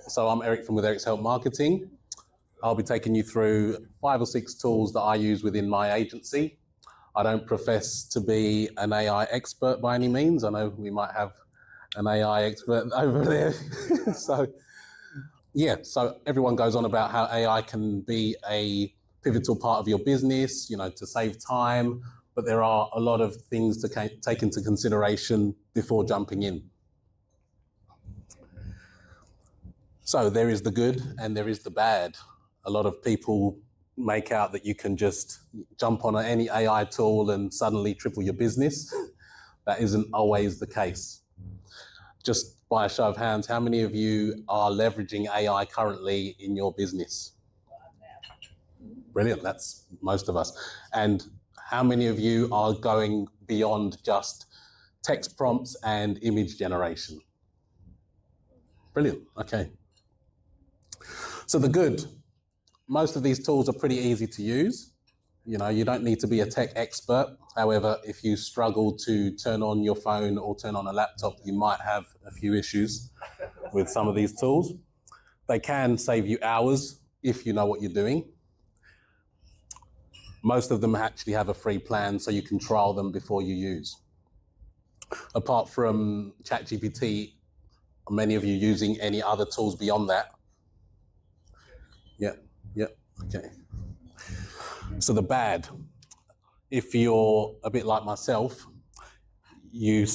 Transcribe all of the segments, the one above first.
So I'm Eric from WithEric'sHelp Marketing. I'll be taking you through 5 or 6 tools that I use within my agency. I don't profess to be an AI expert by any means. I know we might have an AI expert over there. So everyone goes on about how AI can be a pivotal part of your business, to save time, but there are a lot of things to take into consideration before jumping in. So there is the good and there is the bad. A lot of people make out that you can just jump on any AI tool and suddenly triple your business. That isn't always the case. Just by a show of hands, how many of you are leveraging AI currently in your business? Brilliant, that's most of us. And how many of you are going beyond just text prompts and image generation? Brilliant, okay. So the good, most of these tools are pretty easy to use. You don't need to be a tech expert. However, if you struggle to turn on your phone or turn on a laptop, you might have a few issues with some of these tools. They can save you hours if you know what you're doing. Most of them actually have a free plan, so you can trial them before you use. Apart from ChatGPT, are many of you using any other tools beyond that? Yeah, okay. So the bad, if you're a bit like myself, you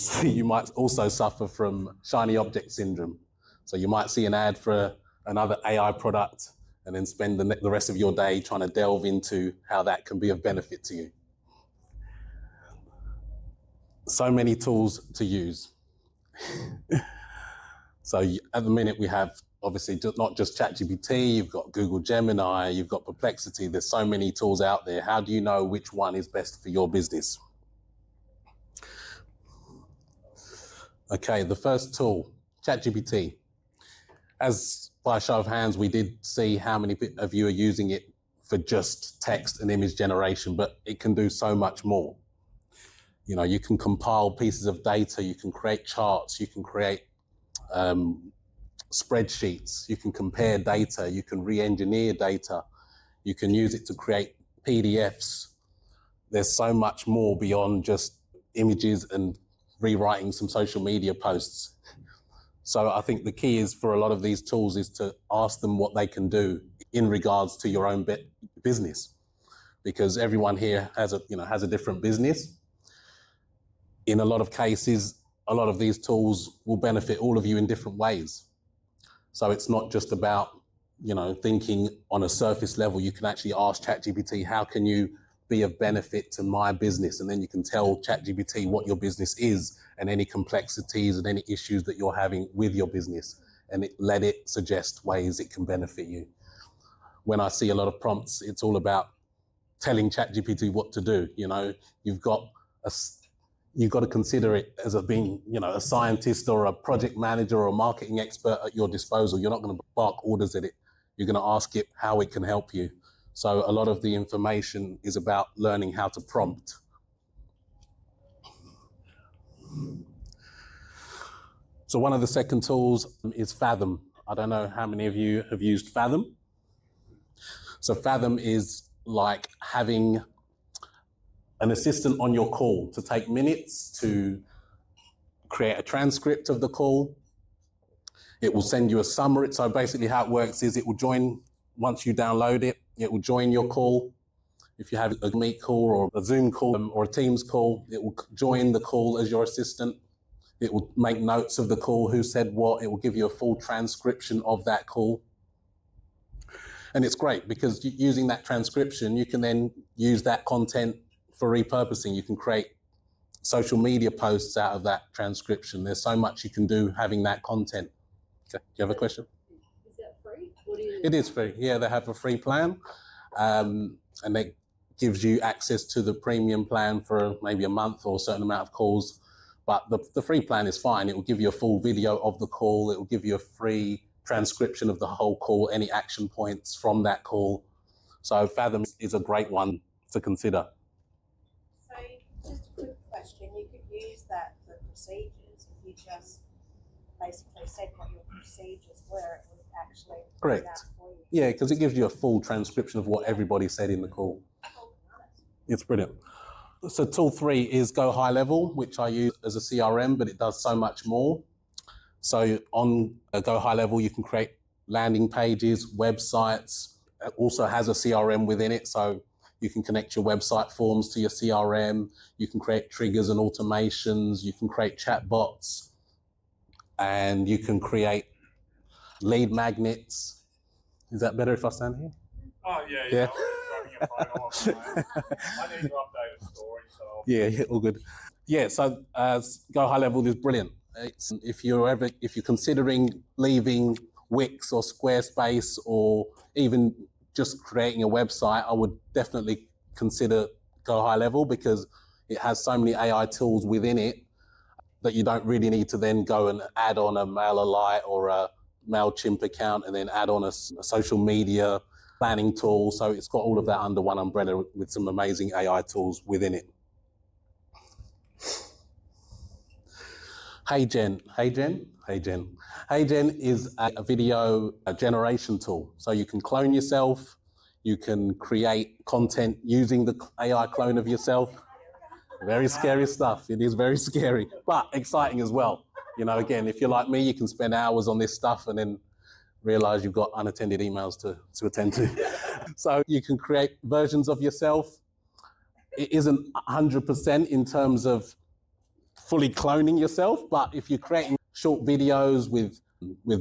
might also suffer from shiny object syndrome. So you might see an ad for another AI product and then spend the rest of your day trying to delve into how that can be of benefit to you. So many tools to use. So at the minute we have obviously not just ChatGPT, you've got Google Gemini, you've got Perplexity. There's so many tools out there. How do you know which one is best for your business? Okay, the first tool, ChatGPT. As by a show of hands, we did see how many of you are using it for just text and image generation, but it can do so much more. You can compile pieces of data, you can create charts, you can create spreadsheets, you can compare data, you can re-engineer data, you can use it to create PDFs. There's so much more beyond just images and rewriting some social media posts. So I think the key is for a lot of these tools is to ask them what they can do in regards to your own business, because everyone here has a different business. In a lot of cases, a lot of these tools will benefit all of you in different ways. So it's not just about, thinking on a surface level. You can actually ask ChatGPT, how can you be of benefit to my business? And then you can tell ChatGPT what your business is and any complexities and any issues that you're having with your business, and let it suggest ways it can benefit you. When I see a lot of prompts, it's all about telling ChatGPT what to do. You've got to consider it as being, a scientist or a project manager or a marketing expert at your disposal. You're not going to bark orders at it. You're going to ask it how it can help you. So a lot of the information is about learning how to prompt. So one of the second tools is Fathom. I don't know how many of you have used Fathom. So Fathom is like having an assistant on your call to take minutes to create a transcript of the call. It will send you a summary. So basically how it works is it will join, once you download it, it will join your call. If you have a Meet call or a Zoom call or a Teams call, it will join the call as your assistant. It will make notes of the call, who said what. It will give you a full transcription of that call. And it's great because using that transcription, you can then use that content for repurposing. You can create social media posts out of that transcription. There's so much you can do having that content. Okay. Do you have a question? Is that free? It is free. Yeah, they have a free plan. And it gives you access to the premium plan for maybe a month or a certain amount of calls. But the free plan is fine. It will give you a full video of the call. It will give you a free transcription of the whole call, any action points from that call. So Fathom is a great one to consider. So just a quick question, you could use that for procedures if you just basically said what your procedures were, it would actually do Correct. that for you. Yeah, because it gives you a full transcription of what everybody said in the call. It's brilliant. So tool 3 is Go High Level, which I use as a CRM, but it does so much more. So on Go High Level, you can create landing pages, websites. It also has a CRM within it, so you can connect your website forms to your CRM. You can create triggers and automations. You can create chatbots, and you can create lead magnets. Is that better if I stand here? Oh, yeah. I'm just grabbing a photo of mine. I need to update a story, so... Yeah, all good. Yeah, so Go High Level is brilliant. It's, if you're considering leaving Wix or Squarespace or even just creating a website, I would definitely consider Go High Level because it has so many AI tools within it that you don't really need to then go and add on a MailerLite or a MailChimp account and then add on a social media planning tool. So it's got all of that under one umbrella with some amazing AI tools within it. HeyGen is a video generation tool. So you can clone yourself, you can create content using the AI clone of yourself. Very scary stuff. It is very scary, but exciting as well. You know, again, if you're like me, you can spend hours on this stuff and then realize you've got unattended emails to attend to. So you can create versions of yourself. It isn't 100% in terms of fully cloning yourself, but if you're creating short videos with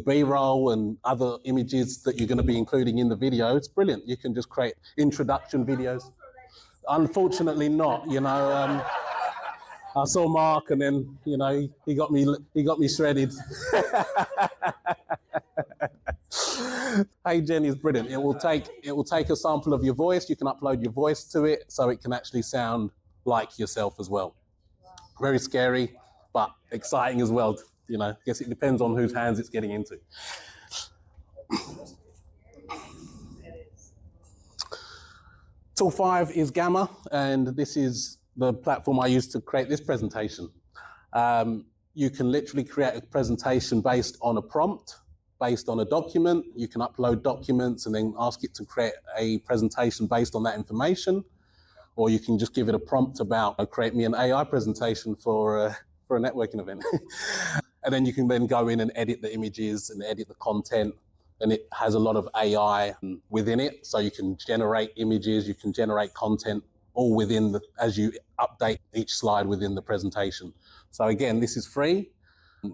B-roll and other images that you're going to be including in the video, it's brilliant. You can just create introduction videos. Unfortunately not, you know. I saw Mark and then, you know, he got me shredded. HeyGen is brilliant. It will take a sample of your voice. You can upload your voice to it so it can actually sound like yourself as well. Very scary, but exciting as well. You know, I guess it depends on whose hands it's getting into. Tool 5 is Gamma, and this is the platform I use to create this presentation. You can literally create a presentation based on a prompt, based on a document. You can upload documents and then ask it to create a presentation based on that information. Or you can just give it a prompt about create me an AI presentation for a networking event. And then you can then go in and edit the images and edit the content. And it has a lot of AI within it. So you can generate images, you can generate content all within as you update each slide within the presentation. So again, this is free.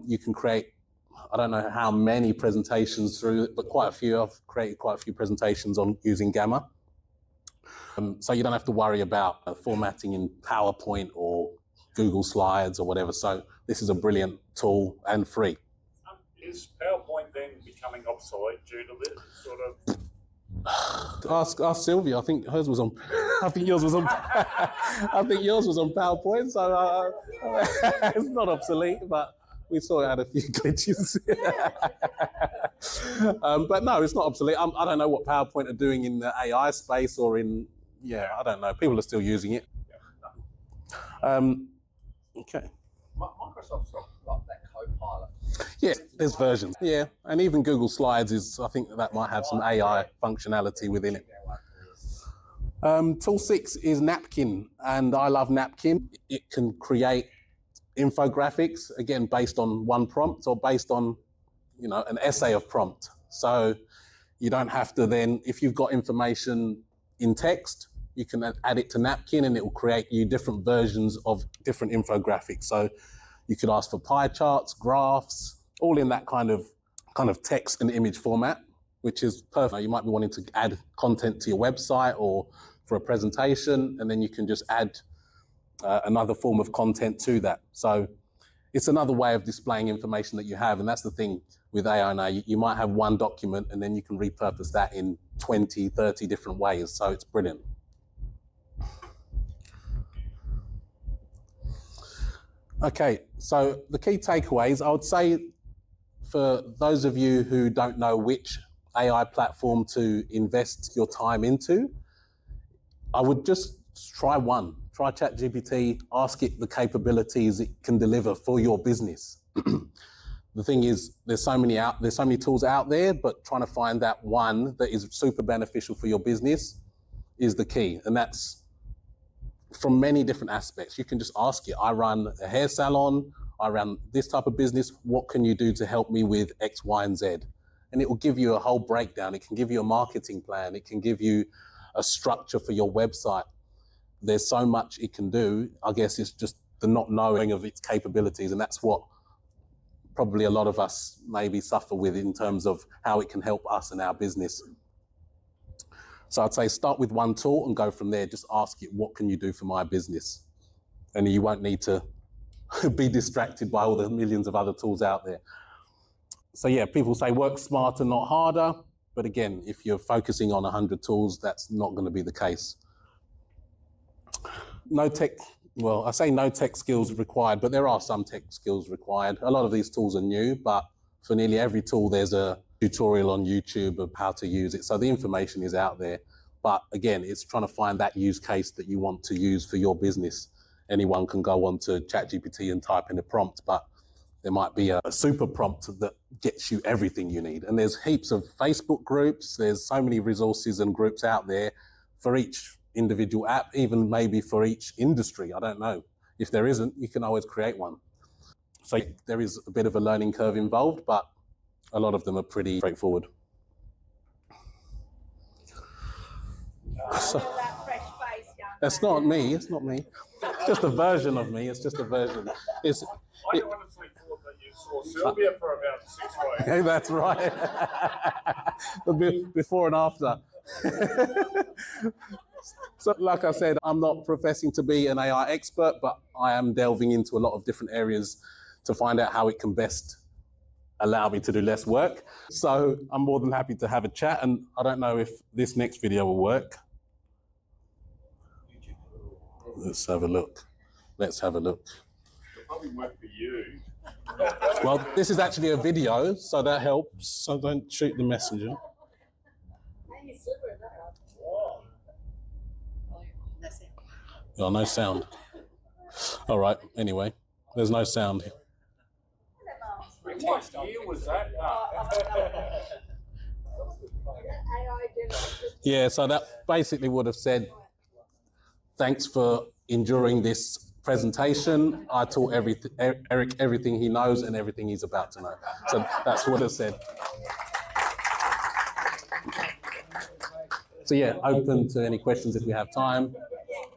You can create, I don't know how many presentations through it, but quite a few. I've created quite a few presentations on using Gamma. So you don't have to worry about formatting in PowerPoint or Google Slides or whatever. So this is a brilliant tool and free. Is PowerPoint then becoming obsolete due to this sort of? Ask Sylvia. I think hers was on. I think yours was on. I think yours was on PowerPoint. So it's not obsolete, but we saw it had a few glitches. But no, it's not obsolete. I don't know what PowerPoint are doing in the AI space or in. Yeah, I don't know. People are still using it. Okay. Microsoft's got like that Copilot. Yeah, there's versions. Yeah, and even Google Slides is, I think that might have some AI functionality within it. Tool 6 is Napkin, and I love Napkin. It can create infographics, again, based on one prompt or based on, you know, an essay of prompt. So you don't have to then, if you've got information in text, you can add it to Napkin and it will create you different versions of different infographics. So you could ask for pie charts, graphs, all in that kind of text and image format, which is perfect. You might be wanting to add content to your website or for a presentation, and then you can just add another form of content to that. So it's another way of displaying information that you have. And that's the thing with AI now. You might have one document and then you can repurpose that in 20, 30 different ways. So it's brilliant. Okay, so the key takeaways, I would say for those of you who don't know which AI platform to invest your time into, I would just try one. Try ChatGPT, ask it the capabilities it can deliver for your business. the thing is, there's so many tools out there, but trying to find that one that is super beneficial for your business is the key. And that's from many different aspects. You can just ask it. I run a hair salon. I run this type of business. What can you do to help me with X, Y, and Z? And it will give you a whole breakdown. It can give you a marketing plan. It can give you a structure for your website. There's so much it can do. I guess it's just the not knowing of its capabilities. And that's what probably a lot of us maybe suffer with in terms of how it can help us in our business. So I'd say start with one tool and go from there. Just ask it, what can you do for my business? And you won't need to be distracted by all the millions of other tools out there. So yeah, people say work smarter, not harder. But again, if you're focusing on 100 tools, that's not going to be the case. No tech skills required, but there are some tech skills required. A lot of these tools are new, but for nearly every tool, there's a tutorial on YouTube of how to use it. So the information is out there. But again, it's trying to find that use case that you want to use for your business. Anyone can go on to ChatGPT and type in a prompt, but there might be a super prompt that gets you everything you need. And there's heaps of Facebook groups. There's so many resources and groups out there for each individual app, even maybe for each industry. I don't know. If there isn't, you can always create one. So there is a bit of a learning curve involved, but a lot of them are pretty straightforward. So, That fresh face, young that's man. not me. It's not me. It's just a version of me. It's just a version. I honestly thought that you saw Sylvia for about 6 weeks. That's right. Before and after. So like I said, I'm not professing to be an AI expert, but I am delving into a lot of different areas to find out how it can best allow me to do less work. So I'm more than happy to have a chat, and I don't know if this next video will work. Let's have a look. It'll probably work for you. Well, this is actually a video, so that helps. So don't shoot the messenger. Oh, no sound. All right, anyway, there's no sound. What year was that? Yeah, so that basically would have said, thanks for enduring this presentation. I taught Eric everything he knows and everything he's about to know. So that's what it said. So yeah, open to any questions if we have time.